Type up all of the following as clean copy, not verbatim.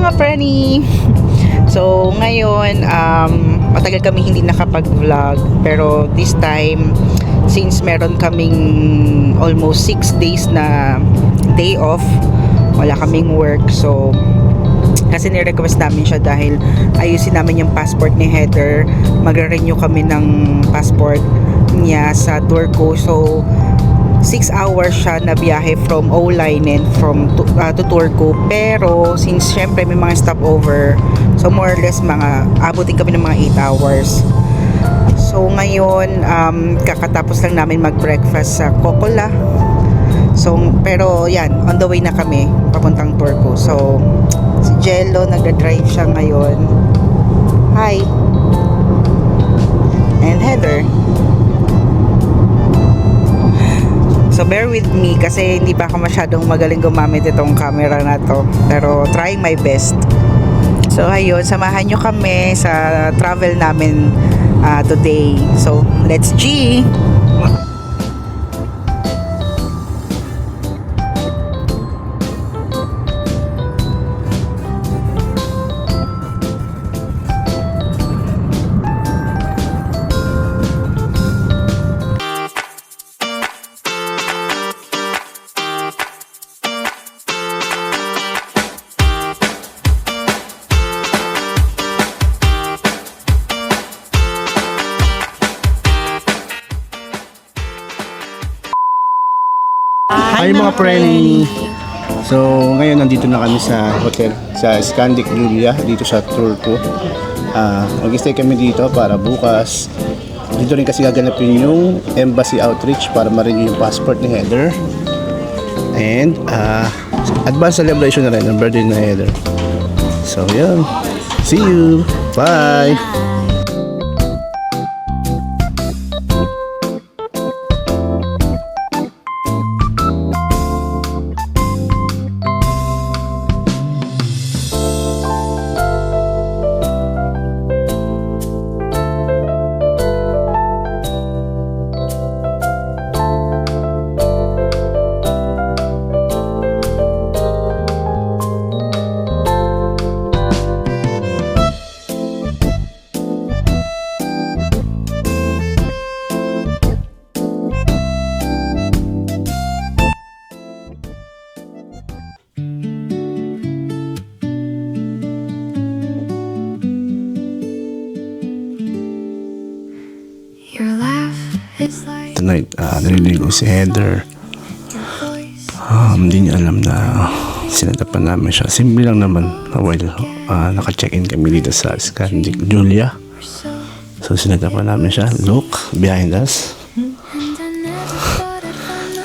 mga preni! So ngayon, matagal kami hindi nakapag-vlog, pero this time, since meron kaming almost 6 days na day off, wala kaming work, so kasi ni-request namin siya dahil ayusin namin yung passport ni Heather. Magre-renew kami ng passport niya sa Turku. So 6 hours siya na biyahe from Oulainen to Turku. Pero since syempre may mga stopover, so more or less abutin kami ng mga 8 hours. So ngayon, kakatapos lang namin mag-breakfast sa Kokkola. So, pero yan, on the way na kami papuntang Turku. So, si Jello, nagda-drive siya ngayon. Hi! And Heather. So, bear with me kasi hindi pa ako masyadong magaling gumamit itong camera na to. Pero, trying my best. So, ayun, samahan nyo kami sa travel namin today. So, let's G! Hi mga preni! So ngayon nandito na kami sa hotel sa Scandic Julia dito sa Turku. Mag-stay kami dito para bukas. Dito rin kasi gaganapin yung embassy outreach para ma-renew yung passport ni Heather. And advance celebration na rin ng birthday ni Heather. So yun. See you! Bye! Tonight, naliligo si Heather. Hindi niya alam na sinatapan namin siya. Simple lang naman. Naka-check-in kami dito sa Scandic Julia. So, sinatapan namin siya. Look, behind us.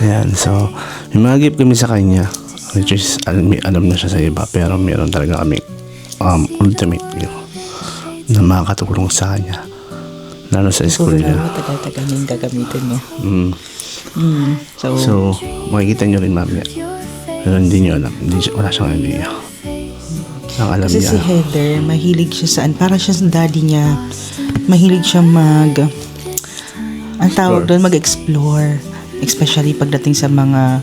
Ayan, so, may mga gift kami sa kanya. Which is, alam na siya sa iba. Pero meron talaga kami ultimate gift na makakatulong sa kanya. Lalo sa school niya. Tagal-tagal yung gagamitin mo. So, makikita nyo rin mamaya. Pero hindi nyo alam. Wala siyang idea. Ang alam Kasi niya. si Heather, mahilig siya saan. Para siya sa daddy niya. Mahilig siya ang tawag doon, mag-explore. Especially pagdating sa mga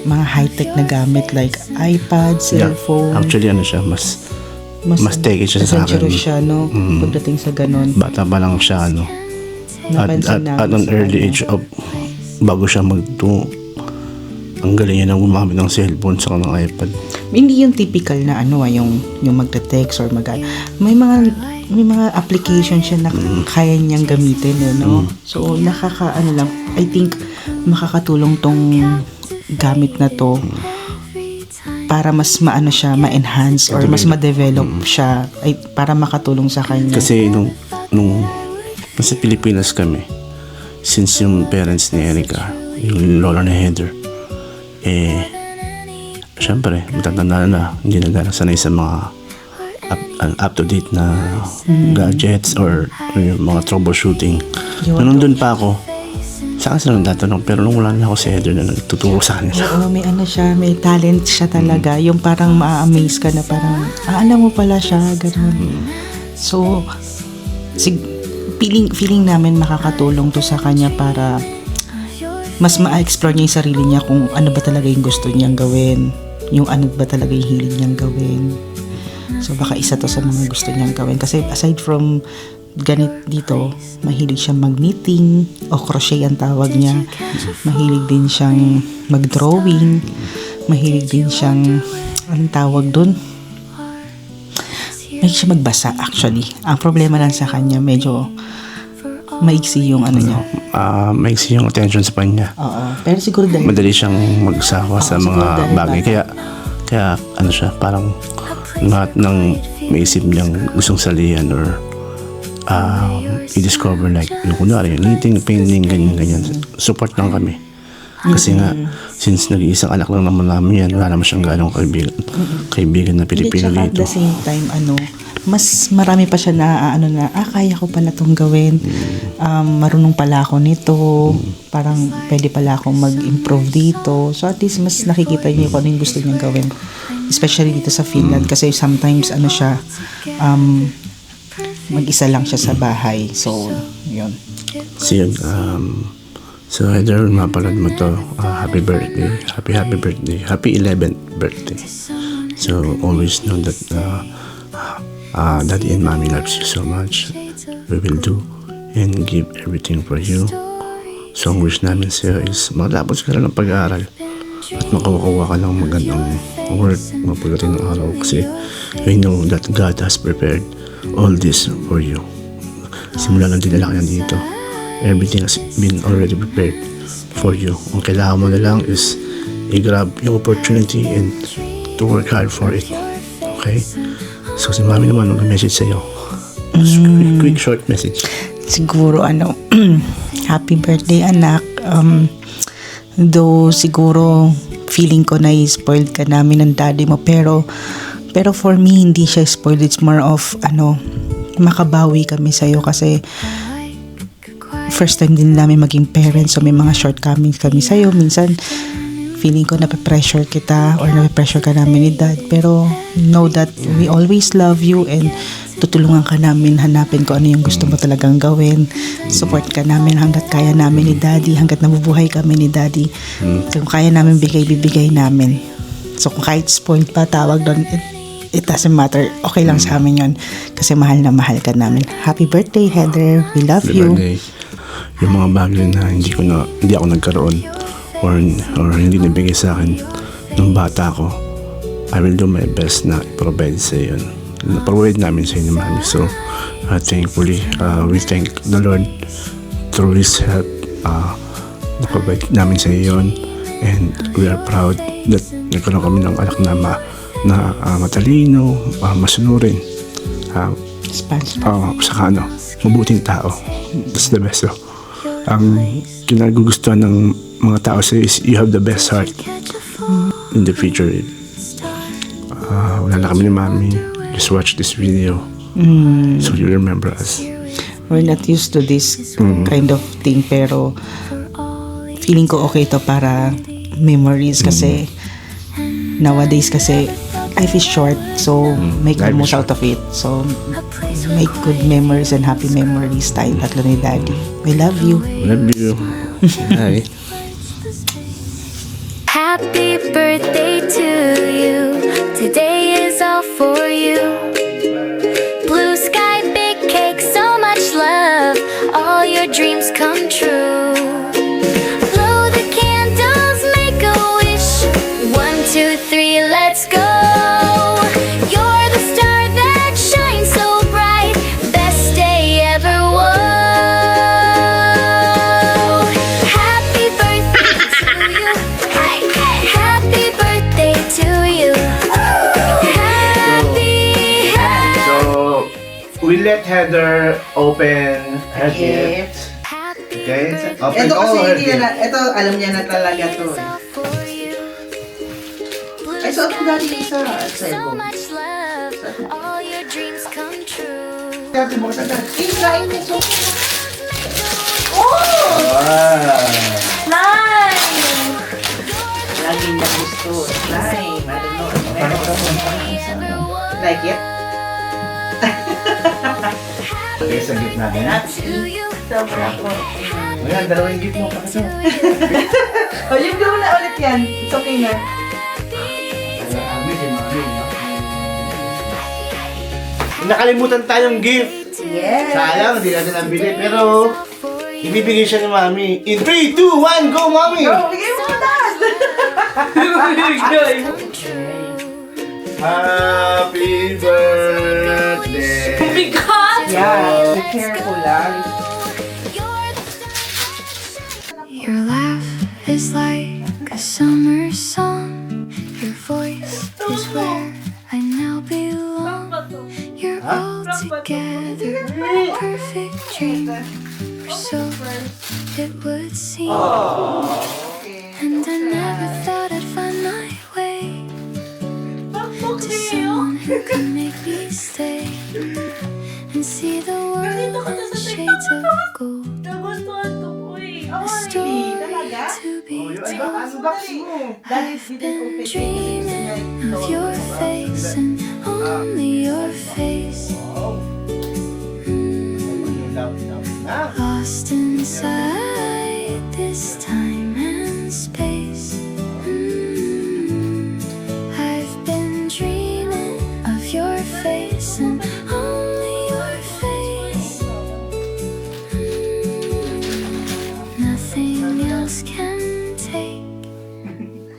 high-tech na gamit like iPad, cellphone. Actually, siya, mas take it siya sa akin. Siya, no? Pagdating sa ganun. Bata pa lang siya, no? At an early age of, bago siya ang galing niya nang gumamit ng cellphone sa ng iPad. Hindi yung typical na yung magte-text or may mga application siya na kaya niyang gamitin, no? So, I think makakatulong tong gamit na to para mas ma-enhance or mas ma-develop siya para makatulong sa kanya. Kasi nung nasa Pilipinas kami, since yung parents ni Erica, yung lola ni Heather, syempre, matatanda na, hindi na gano'ng sanay sa mga up-to-date na gadgets or yung mga troubleshooting. Nandun pa ako, saan sila nagtatanong, pero nung wala na ako si Heather na nagtuturo sa kanila. Oo, may talent siya talaga. Yung parang ma-amaze ka na parang, alam mo pala siya, gano'n. So, feeling namin makakatulong to sa kanya para mas ma-explore niya yung sarili niya kung ano ba talaga yung gusto niyang gawin. yung ano ba talaga yung hilig niyang gawin. So baka isa to sa mga gusto niyang gawin. Kasi aside from ganit dito, mahilig siyang mag-knitting o crochet ang tawag niya. Mahilig din siyang mag-drawing. Mahilig din siyang, anong tawag dun? Mahilig siya magbasa actually. Ang problema lang sa kanya, medyo maiksi yung ano niya. Maiksi yung attention sa kanya. Oo. Pero siguro dahil Madali siyang magsawa sa siguro mga dahil bagay. Kaya ano siya, parang lahat ng maisip niyang gustong salihan or i-discover like yung kunwari, yung knitting, painting, ganyan. Support lang kami. Kasi nga, since nag-iisang anak lang naman namin yan, wala naman siyang ganong kaibigan na Pilipino At dito. the same time, mas marami pa siya na, kaya ko pala itong gawin. Marunong pala ako nito. Parang pwede pala akong mag-improve dito. So at least mas nakikita niya kung ano yung gusto niyang gawin. Especially dito sa Finland. Kasi sometimes, siya, mag-isa lang siya sa bahay. So, yun. So yun, so Heather, mapalad mo to. Happy birthday. Happy birthday. Happy 11th birthday. So always know that Daddy and Mommy loves you so much. We will do and give everything for you. So ang wish namin sa'yo is matapos ka lang ng pag-aaral at makakuha ka ng magandang work mapagating ng araw kasi we know that God has prepared all this for you. Simula lang dinala ka dito. Everything has been already prepared for you. Ang kailangan mo na lang is i-grab yung opportunity and to work hard for it. Okay? So si Mami naman mag-message sa'yo. Quick short message. Siguro happy birthday anak. Though siguro feeling ko na spoiled ka namin ng daddy mo, pero for me hindi siya spoiled. It's more of makabawi kami sa'yo kasi first time din namin maging parents, so may mga shortcomings kami sa'yo. Minsan feeling ko nape-pressure kita or nape-pressure ka namin ni dad, pero know that we always love you and tutulungan ka namin hanapin ko ano yung gusto mo talagang gawin. Support ka namin hanggat kaya namin ni daddy, hanggat nabubuhay kami ni daddy. Kung kaya namin bigay namin. So kung kahit spoiled pa tawag doon, it doesn't matter. Okay lang sa amin yun kasi mahal na mahal ka namin. Happy birthday, Heather. We love Happy you. birthday. Yung mga bagay na hindi ako nagkaroon or hindi nabigay sa akin nung bata ko, I will do my best na i-provide sa yun. Na-provide namin sa inyo, Mami. So, thankfully, we thank the Lord through His help. Na-provide namin sa iyo yun. And we are proud that nagkaroon kami ng anak na matalino, masunurin. Saka mabuting tao. That's the best. So, ang kinagugustuhan ng mga tao sa is you have the best heart in the future. Wala na kami ni Mami. Just watch this video so you remember us. We're not used to this kind of thing, pero feeling ko okay to para memories kasi nowadays kasi life is short, so make the most out of it. So make good memories and happy memories tayo tatlo ni Daddy. We love you. Love you. Hi. Happy birthday to you. Today is all for you. Blue sky, big cake, so much love. All your dreams come true. Blow the candles, make a wish. 1, 2, 3, let's go. You're the star that shines so bright. Best day ever. Whoa. Happy birthday to you. Happy birthday to you. So, we let Heather open her gift. Okay? Open Ito kasi all her hindi gift. ito alam niya na talaga to. Ay, so ako dati isa at So cellphone. much love, all your dreams come true. Dati mo sa dati. Kinain nito. Wow! Lagi niya gusto. Slime. I don't know. Like it? Okay, sa gift natin. To you, Sobra po. Ayan, dalawang gift mo pa kasi. O, yung gawin na ulit yan. It's okay na. nakalimutan tayong gift. Yes. Sayang, hindi natin nabili. Pero, ibibigay siya ni Mami. In 3, 2, 1, go Mami! Bigay mo na! Happy birthday! Yeah, be careful lang. Your laugh is like a summer song. Your voice is where I now belong. You're all together, perfect dream, or so it would seem. And I never thought I'd find my way to someone who can make me stay and see the world in shades of gold. A story to be told. I've been dreaming of your face and only your face. Lost inside this time and space. I've been dreaming of your face and only your face. Nothing else can take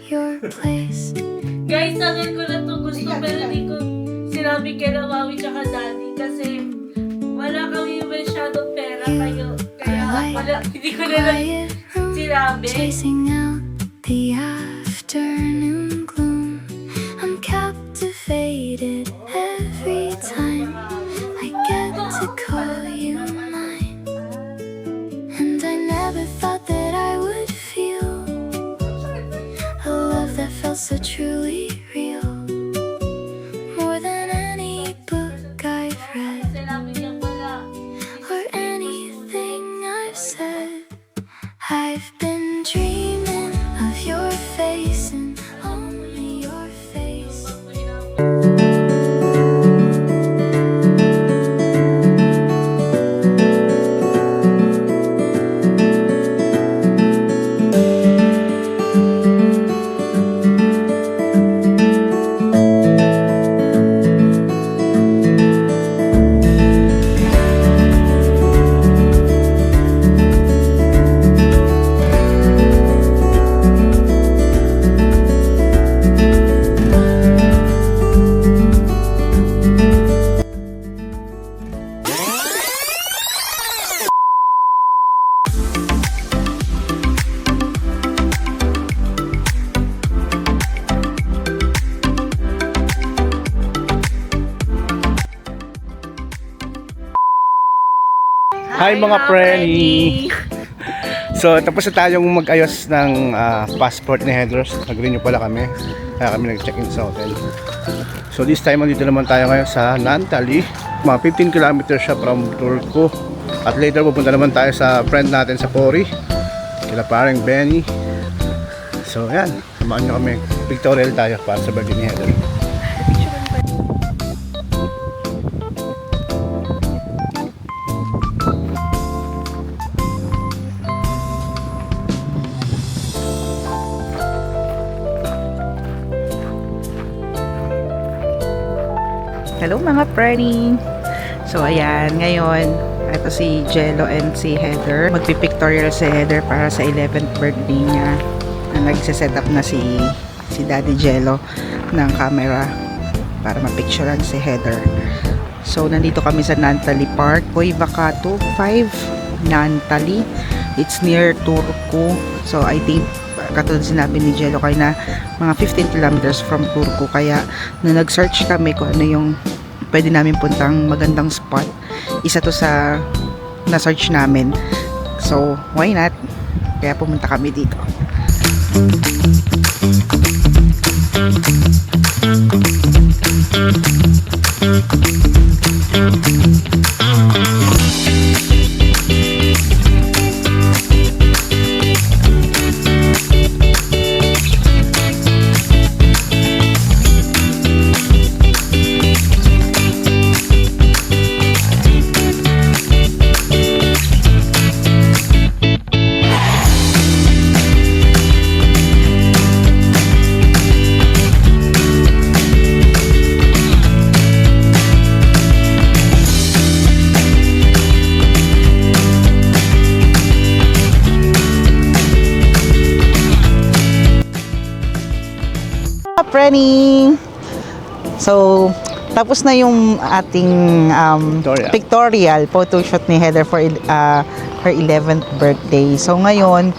your place. Guys, tagal ko na to gusto pero hindi ko sinabi kay Mami tsaka Daddy kasi wala kami masyadong pera kayo. Kaya wala, hindi ko na lang Quiet room, sinabi. chasing out the afternoon gloom. I'm captivated every time I get to call you mine. And I never thought that I would feel a love that felt so truly real. More than any book I've read Sinabi niya wala. or anything I've said. I've been dreaming of your face and only your face. Hi mga preni! So tapos na tayong mag-ayos ng passport ni Heather. Nag-renew pala kami. Kaya kami nag-check-in sa hotel. So this time andito naman tayo ngayon sa Naantali. Mga 15 kilometers siya from Turku. At later pupunta naman tayo sa friend natin sa Pori. Kila parang Benny. So yan, samahan nyo kami. Pictorial tayo para sa birthday ni Heather. Hello mga preni! So ayan, ngayon, ito si Jello and si Heather. Magpipictorial si Heather para sa 11th birthday niya. Nagsiset up na si Daddy Jello ng camera para mapicturean si Heather. So nandito kami sa Naantali Park, Hoy Vacato 5, Naantali. It's near Turku. So I think katulad sinabi ni Jello kayo na mga 15 kilometers from Turku, kaya na nag-search kami kung ano yung pwede namin puntang magandang spot, isa to sa na-search namin. So why not, kaya pumunta kami dito. Prenny! So, tapos na yung ating pictorial photo shoot ni Heather for her 11th birthday. So, ngayon,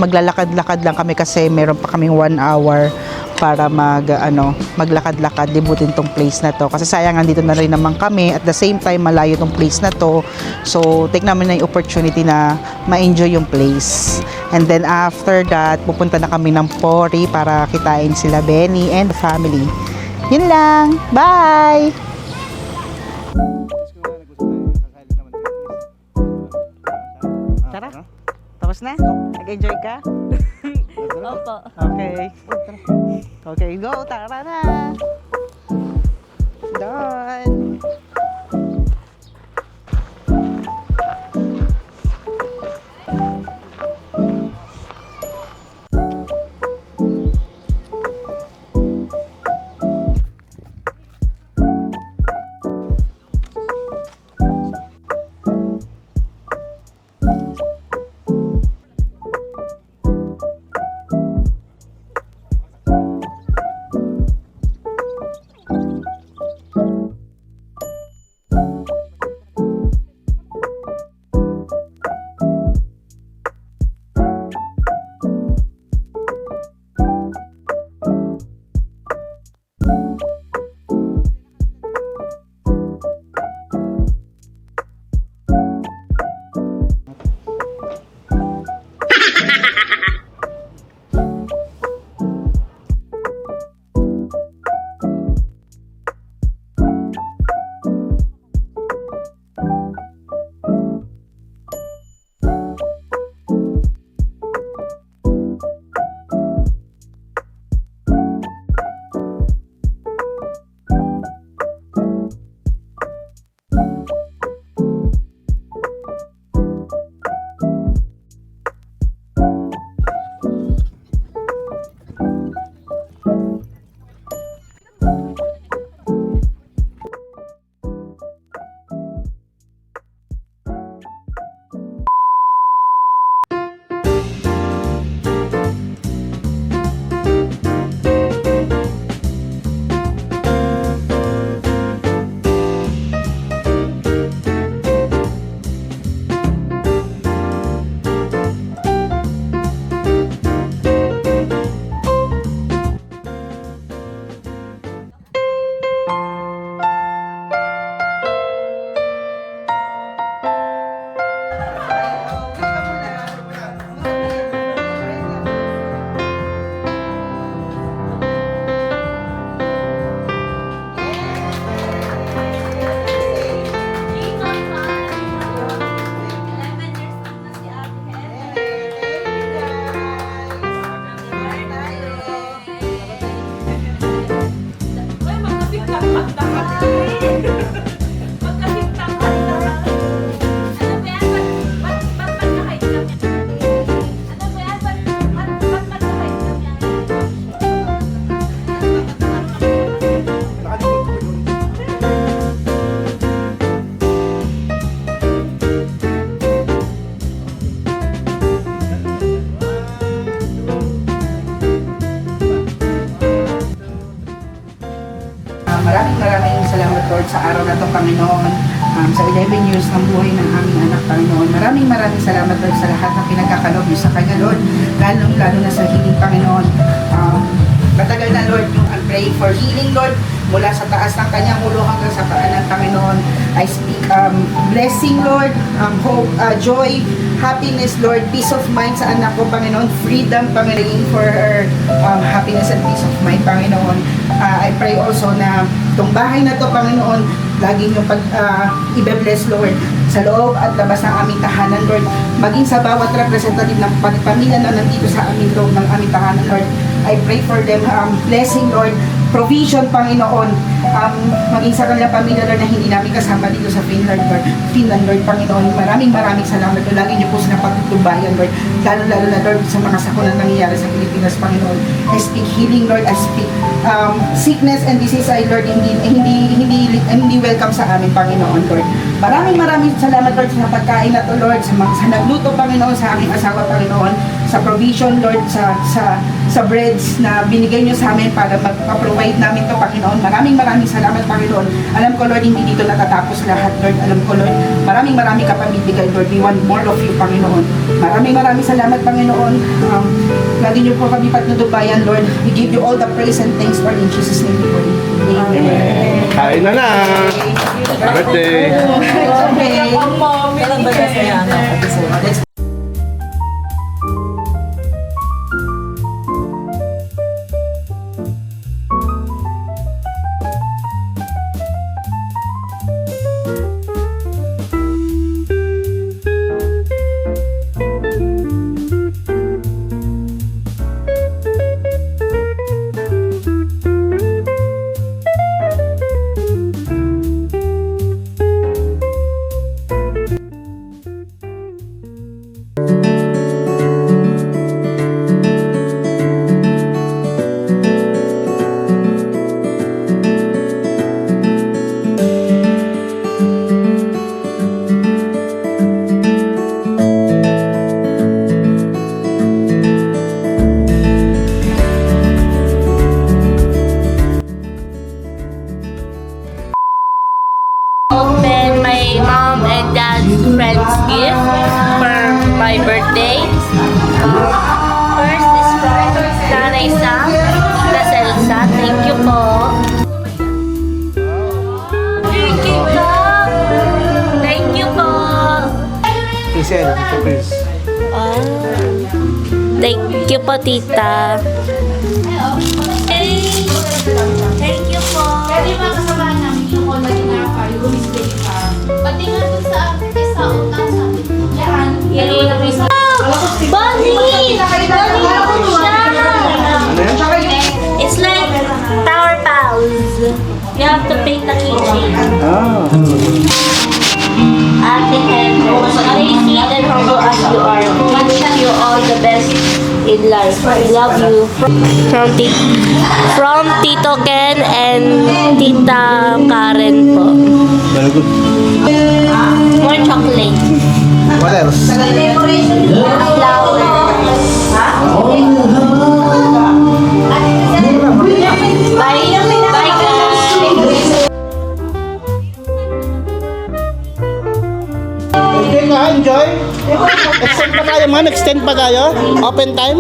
maglalakad-lakad lang kami kasi meron pa kaming 1 hour para maglakad-lakad, libutin tong place na to. Kasi sayang, andito na rin naman kami. At the same time, malayo tong place na to. So, take namin na yung opportunity na ma-enjoy yung place. And then, after that, pupunta na kami ng Pori para kitain sila Benny and the family. Yun lang. Bye! Tara. Tapos na? Nag-enjoy ka? Opo. Okay. Okay, go. Tara na. Done. Maraming salamat, Lord, sa araw na to, Panginoon. Sa 11 years ng buhay ng aming anak, Panginoon. Maraming salamat, Lord, sa lahat ng pinagkakalob niyo sa kanya, Lord. Lalo na sa healing, Panginoon. Matagal na, Lord, yung I'm praying for healing, Lord, mula sa taas ng kanyang ulo hanggang sa paa ng Panginoon. I speak blessing, Lord, hope, joy, happiness, Lord, peace of mind sa anak ko, Panginoon, freedom, Panginoon, for her happiness and peace of mind, Panginoon. I pray also na itong bahay na to, Panginoon, laging yung i-bless, Lord, sa loob at labas ng aming tahanan, Lord, maging sa bawat representative ng pamilya na nandito sa aming loob ng aming tahanan, Lord. I pray for them, blessing, Lord, provision, Panginoon, maging sa kanilang pamilya, Lord, na hindi namin kasama dito sa Finland, Lord, Panginoon. Maraming salamat, Lord. Lagi niyo po sila pagtutubayan, Lord. Lalo na, Lord, sa mga sakuna nangyayari sa Pilipinas, Panginoon. I speak healing, Lord. I speak sickness and disease, Lord, hindi welcome sa amin, Panginoon, Lord. Maraming salamat, Lord, sa pagkain na to, Lord, sa nagluto, Panginoon, sa aming asawa, Panginoon, sa sa provision, Lord, sa breads na binigay niyo sa amin para mag-provide namin to, Panginoon. Maraming salamat, Panginoon. Alam ko, Lord, hindi dito natatapos lahat, Lord. Alam ko, Lord, maraming ka pa bibigay, Lord. We want more of you, Panginoon. Maraming salamat, Panginoon. Lagi niyo po kami patnudubayan, Lord. We give you all the praise and thanks, Lord. In Jesus' name we pray. Amen. Kain na na! Birthday! Okay. Open my mom and dad's friend's gift for my birthday. First is from Nanay Sam, Tita Selsa. Thank you po. Thank you po. Thank you po. Hazel, ito please. Thank you po, Tita. Thank you po. Pwede ba kasamahan namin yung online na kayo, Wednesday pa? Pati nga dun sa sa utang sabi ko, yan. Bunny! It's like Tower Pals. You have to paint the keychain. Ah. Ate Heather, stay sweet and humble as you are. Wish you all the best in life. I love you. From Tito Ken and Tita Karen po. Very good. More chocolate. What else? Flowers. Bye. Bye guys. Okay nga, enjoy. Extend pa tayo, ma'am. Extend pa tayo. Open time.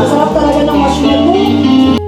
Masarap talaga ng marshmallow.